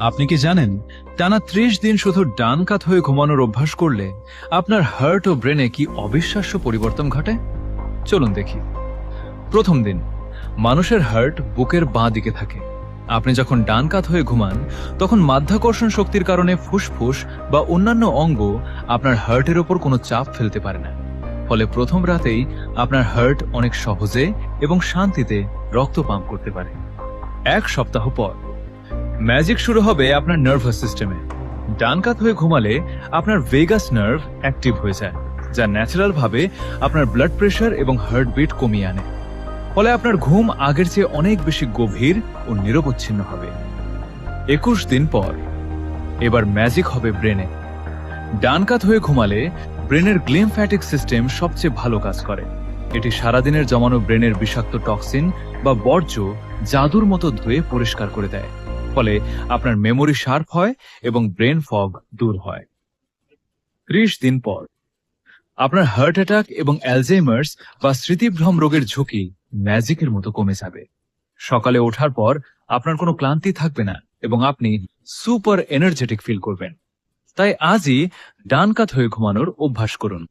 আপনি কি জানেন টানা ৩০ দিন শুধু ডান কাত হয়ে ঘুমানোর অভ্যাস করলে আপনার হার্ট ও ব্রেনে কি অবিশ্বাস্য পরিবর্তন ঘটে? চলুন দেখি। প্রথম দিন, মানুষের হার্ট বুকের বাঁ দিকে থাকে। আপনি যখন ডান কাত হয়ে ঘুমান তখন মাধ্যাকর্ষণ শক্তির কারণে ফুসফুস বা অন্যান্য অঙ্গ আপনার হার্টের ওপর কোনো চাপ ফেলতে পারে না। ফলে প্রথম রাতেই আপনার হার্ট অনেক সহজে এবং শান্তিতে রক্ত পাম্প করতে পারে। এক সপ্তাহ পর ম্যাজিক শুরু হবে আপনার নার্ভাস সিস্টেমে। ডান কাত হয়ে ঘুমালে আপনার ভেগাস নার্ভ অ্যাক্টিভ হয়ে যায়, যা ন্যাচারাল ভাবে আপনার ব্লাড প্রেশার এবং হার্টবিট কমিয়ে আনে। ফলে আপনার ঘুম আগের চেয়ে অনেক বেশি গভীর ও নিরবচ্ছিন্ন হবে। ২১ দিন পর এবার ম্যাজিক হবে ব্রেনে। ডান কাত হয়ে ঘুমালে ব্রেনের গ্লিম্ফ্যাটিক সিস্টেম সবচেয়ে ভালো কাজ করে। এটি সারাদিনের জমানো ব্রেনের বিষাক্ত টক্সিন বা বর্জ্য জাদুর মতো ধুয়ে পরিষ্কার করে দেয়। ফলে আপনার মেমোরি শার্প হয় এবং ব্রেন ফগ দূর হয়। ৩০ দিন পর আপনার হার্ট অ্যাটাক এবং অ্যালজাইমার্স বা স্মৃতিভ্রম রোগের ঝুঁকি ম্যাজিকের মতো কমে যাবে। সকালে ওঠার পর আপনার কোনো ক্লান্তি থাকবে না এবং আপনি সুপার এনার্জেটিক ফিল করবেন। তাই আজই ডান কাত হয়ে ঘুমানোর অভ্যাস করুন।